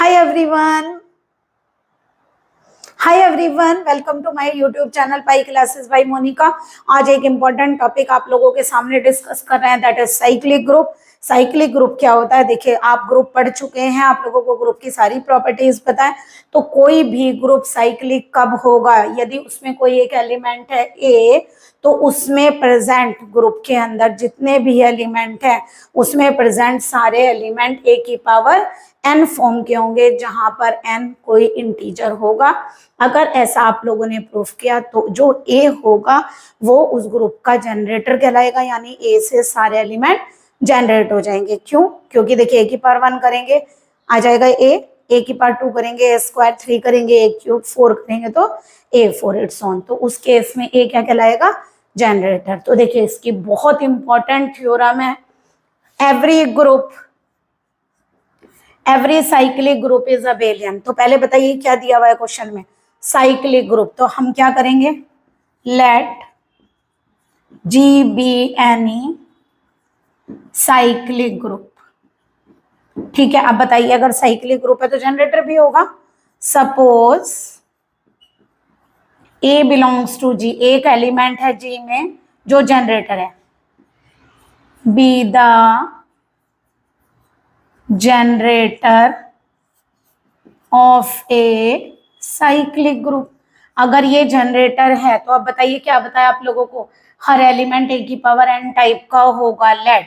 Hi everyone, welcome to my YouTube channel pi classes by Monica. आज एक important topic आप लोगों के सामने डिस्कस कर रहे हैं, that is cyclic group. Cyclic group क्या होता है? देखिए, आप ग्रुप पढ़ चुके हैं, आप लोगों को ग्रुप की सारी प्रॉपर्टीज पता है। तो कोई भी ग्रुप साइक्लिक कब होगा? यदि उसमें कोई एक एलिमेंट है ए, तो उसमें प्रेजेंट ग्रुप के अंदर जितने भी एलिमेंट हैं उसमें प्रेजेंट सारे एलिमेंट ए की पावर n फॉर्म के होंगे, जहां पर n कोई इंटीजर होगा। अगर ऐसा आप लोगों ने प्रूफ किया तो जो a होगा वो उस ग्रुप का जनरेटर कहलाएगा, यानी a से सारे एलिमेंट जनरेट हो जाएंगे। क्यों? क्योंकि देखिए, a की पावर 1 करेंगे आ जाएगा a की पावर 2 करेंगे a स्क्वायर, 3 करेंगे a क्यूब, 4 करेंगे तो a4, इट्स ऑन। तो उस केस में a क्या कहलाएगा? जनरेटर। तो देखिए, इसकी बहुत इंपॉर्टेंट थ्योरम है, every cyclic group is abelian. तो पहले बताइए क्या दिया हुआ है क्वेश्चन में? Cyclic group. तो हम क्या करेंगे? Let G be any cyclic group. ठीक है, अब बताइए, अगर साइक्लिक ग्रुप है तो जनरेटर भी होगा। सपोज ए बिलोंग्स टू जी, एक एलिमेंट है जी में जो जनरेटर है, B the generator of a cyclic group. अगर ये जनरेटर है तो अब बताइए क्या बताया आप लोगों को? हर एलिमेंट ए की पावर n टाइप का होगा। लेट,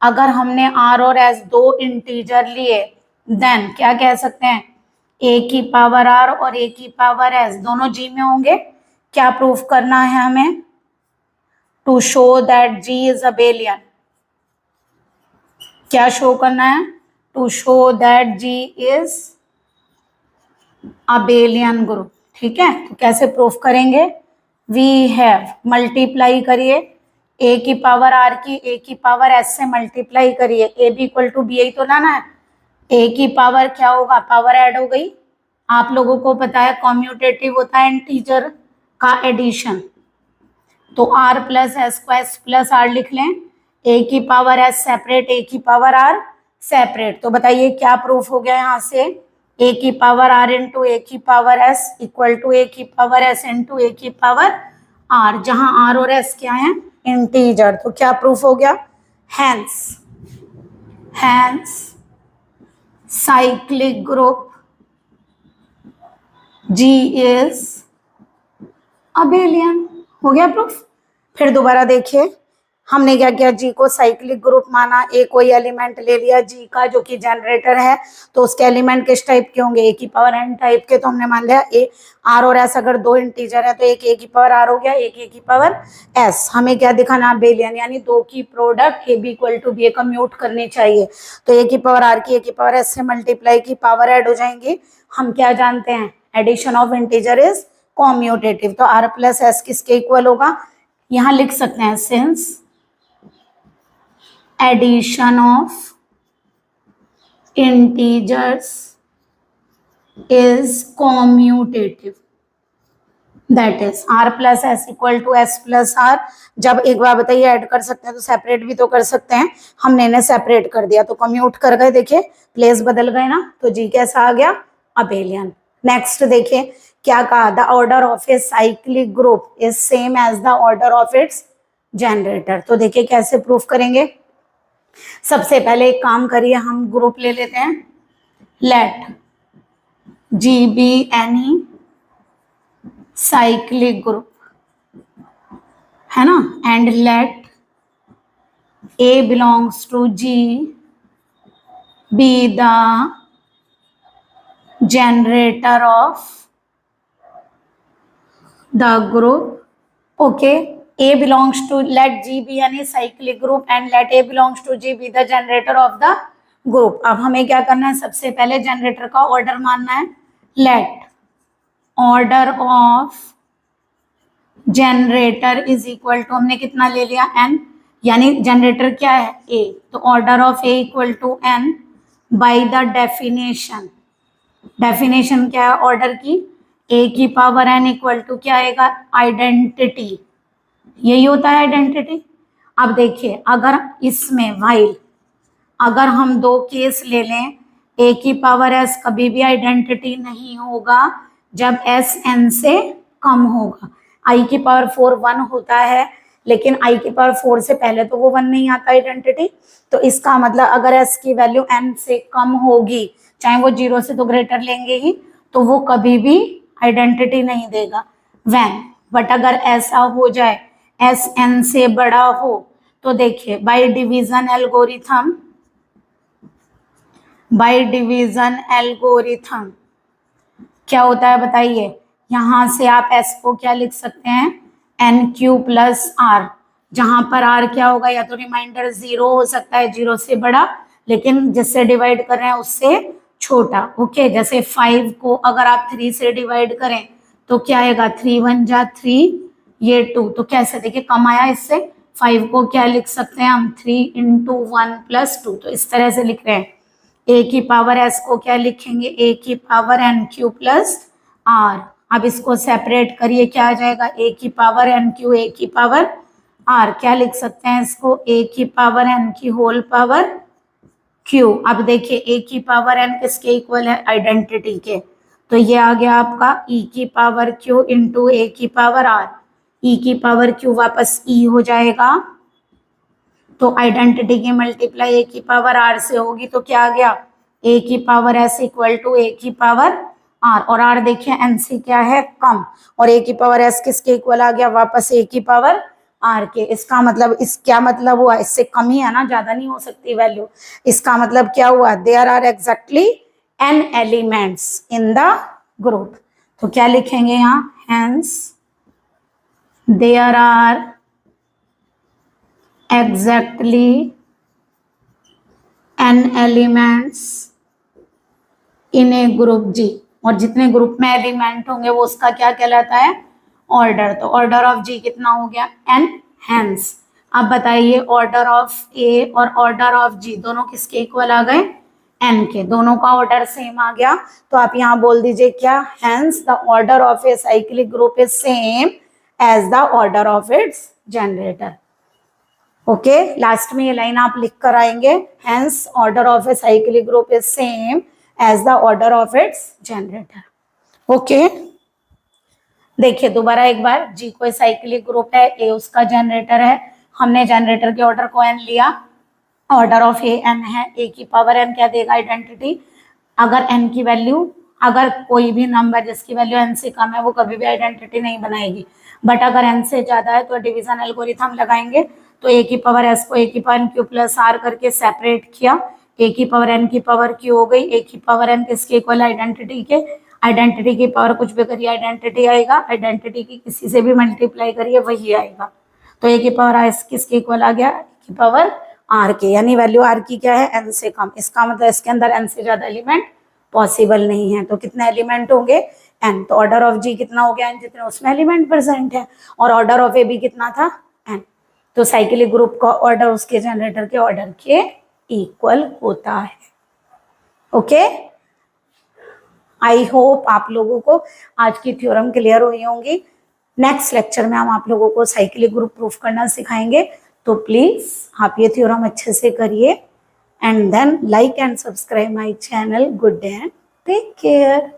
अगर हमने r और s दो इंटीजर लिए, देन क्या कह सकते हैं? a की पावर r और a की पावर s दोनों g में होंगे। क्या प्रूफ करना है हमें? To show that g is abelian. क्या शो करना है? To show that g is abelian group. ठीक है, तो कैसे प्रूफ करेंगे? वी हैव, मल्टीप्लाई करिए a की पावर r की a की पावर s से मल्टीप्लाई करिए, a भी इक्वल टू बी, तो लाना है। a की पावर क्या होगा? पावर ऐड हो गई। आप लोगों को पता है कॉम्यूटेटिव होता है इंटीजर का एडिशन, तो r plus S square plus r लिख लें। a की पावर s सेपरेट, a की पावर r सेपरेट। तो बताइए क्या प्रूफ हो गया यहाँ से? a की पावर r इंटू a की power s equal to a की पावर s इंटू a की पावर r, जहां r और s क्या है? इंटीजर। तो क्या प्रूफ हो गया? Hence cyclic group G is abelian. हो गया प्रूफ। फिर दोबारा देखिए, हमने क्या किया? जी को साइक्लिक ग्रुप माना, ए कोई एलिमेंट ले लिया जी का जो कि जनरेटर है, तो उसके एलिमेंट किस टाइप के होंगे? ए की पावर n टाइप के। तो हमने मान लिया ए, आर और एस अगर दो इंटीजर है तो एक ए की पावर आर हो गया, एक ए की पावर एस। हमें क्या दिखाना? अबेलियन, यानी दो की product A B equal to B, A commute करनी चाहिए। तो ए की पावर आर की ए की पावर एस से मल्टीप्लाई की पावर ऐड हो जाएंगी। हम क्या जानते हैं? Addition of integer is commutative. तो आर प्लस एस किसके इक्वल होगा? यहां लिख सकते हैं, since addition of integers is commutative, that is r plus s equal to s plus r। जब एक बार बताइए ऐड कर सकते हैं तो सेपरेट भी तो कर सकते हैं, हमने इन्हें सेपरेट कर दिया तो कम्यूट कर गए। देखिए प्लेस बदल गए ना, तो जी कैसा आ गया? अबेलियन। नेक्स्ट देखिए क्या कहा? The order of a cyclic group is same as the order of its generator. तो देखिए कैसे प्रूफ करेंगे? सबसे पहले एक काम करिए, हम ग्रुप ले लेते हैं। Let G be any cyclic group, है ना, and let A belongs to G be the generator of the group. Okay, A belongs to, let G be any cyclic group and let A belongs to G be the generator of the group। अब हमें क्या करना है? सबसे पहले generator का order मानना है। let order of generator is equal to, हमने कितना ले लिया? n, यानी जनरेटर क्या है? A, तो order of A equal to n by the definition. Definition क्या है ऑर्डर की? A की पावर n इक्वल टू क्या आएगा? आइडेंटिटी। यही होता है आइडेंटिटी। अब देखिए, अगर इसमें वाइल, अगर हम दो केस ले लें, ए की पावर एस कभी भी आइडेंटिटी नहीं होगा जब एस एन से कम होगा। आई की पावर 4 1 होता है, लेकिन आई की पावर 4 से पहले तो वो 1 नहीं आता आइडेंटिटी। तो इसका मतलब अगर एस की वैल्यू एन से कम होगी, चाहे वो 0 से तो ग्रेटर लेंगे ही, तो वो कभी भी आइडेंटिटी नहीं देगा व्हेन। बट अगर ऐसा हो जाए एस एन से बड़ा हो, तो देखिए by division algorithm, by division algorithm क्या होता है बताइए। यहां से आप एस को क्या लिख सकते हैं, एन क्यू प्लस आर, जहां पर आर क्या होगा, या तो रिमाइंडर 0 हो सकता है 0 से बड़ा, लेकिन जिससे डिवाइड कर रहे हैं उससे छोटा। ओके, जैसे 5 को अगर आप 3 से डिवाइड करें तो क्या आएगा, 3 1 जा 3, ये 2, तो कैसे देखिए कम आया इससे। 5 को क्या लिख सकते हैं हम, 3 इंटू 1 प्लस 2, तो इस तरह से लिख रहे हैं। ए की पावर एस को क्या लिखेंगे, ए की power N Q plus R. अब इसको सेपरेट करिए, क्या आ जाएगा, ए की पावर एन क्यू, ए की पावर आर, क्या लिख सकते हैं इसको, ए की पावर एन की होल पावर क्यू। अब देखिए ए की पावर एन किसके इक्वल है, आइडेंटिटी के, तो ये आ गया आपका ई की पावर क्यू इंटू ए की पावर आर। ई की पावर क्यू वापस ई हो जाएगा, तो आइडेंटिटी की मल्टीप्लाई ए की पावर आर से होगी, तो क्या आ गया, ए की पावर एस इक्वल टू ए की पावर आर। और आर देखिए एन से क्या है, कम, और ए की पावर एस किसके इक्वल आ गया, वापस ए की पावर आर के। इसका मतलब इस क्या मतलब हुआ, इससे कम ही है ना, ज्यादा नहीं हो सकती वैल्यू। इसका मतलब क्या हुआ, there are exactly n elements in the group. तो क्या लिखेंगे यहाँ, hence there are exactly n elements in a group G, और जितने ग्रुप में एलिमेंट होंगे वो उसका क्या कहलाता है, ऑर्डर। तो ऑर्डर ऑफ G कितना हो गया, n। हेंस अब बताइए ऑर्डर ऑफ A और ऑर्डर ऑफ G दोनों किसके इक्वल आ गए, n के, दोनों का ऑर्डर सेम आ गया। तो आप यहाँ बोल दीजिए क्या, hence the order of a cyclic group is same as the order of its generator. Okay, last में ये लाइन आप लिख कर आएंगे, hence order of a cyclic group is same as the order of its generator. Okay, देखिए दोबारा एक बार, जी कोई साइक्लिक ग्रुप है, ए उसका जनरेटर है, हमने जनरेटर के ऑर्डर को एन लिया, ऑर्डर ऑफ ए एन है, ए की पावर एन क्या देगा आइडेंटिटी। अगर एन की वैल्यू, अगर कोई भी नंबर जिसकी वैल्यू एन से कम है वो कभी भी आइडेंटिटी नहीं बनाएगी, बट अगर एन से ज्यादा है तो डिवीजन एल्गोरिथम लगाएंगे। तो ए की पावर एस को ए की पावर क्यू प्लस आर करके सेपरेट किया, ए की पावर एन की पावर क्यू हो गई, ए की पावर एन किसके इक्वल, आइडेंटिटी के। आइडेंटिटी की पावर कुछ भी करिए आइडेंटिटी आएगा, आइडेंटिटी की किसी से भी मल्टीप्लाई करिए वही आएगा। तो ए की पावर एस किसके इक्वल आ गया, ए की पावर आर के, यानी वैल्यू आर की क्या है, एन से कम। इसका मतलब इसके अंदर एन से ज्यादा एलिमेंट पॉसिबल नहीं है। तो कितने एलिमेंट होंगे, एन। तो ऑर्डर ऑफ जी कितना हो गया, एन, जितने उसमें एलिमेंट प्रेजेंट है, और ऑर्डर ऑफ ए भी कितना था, एन। तो साइक्लिक ग्रुप का ऑर्डर उसके जनरेटर के ऑर्डर के इक्वल होता है। ओके, आई होप आप लोगों को आज की थ्योरम क्लियर हुई होंगी। नेक्स्ट लेक्चर में हम आप लोगों को साइक्लिक ग्रुप प्रूफ करना सिखाएंगे, तो प्लीज आप ये थ्योरम अच्छे से करिए, and then like and subscribe my channel. Good day and take care.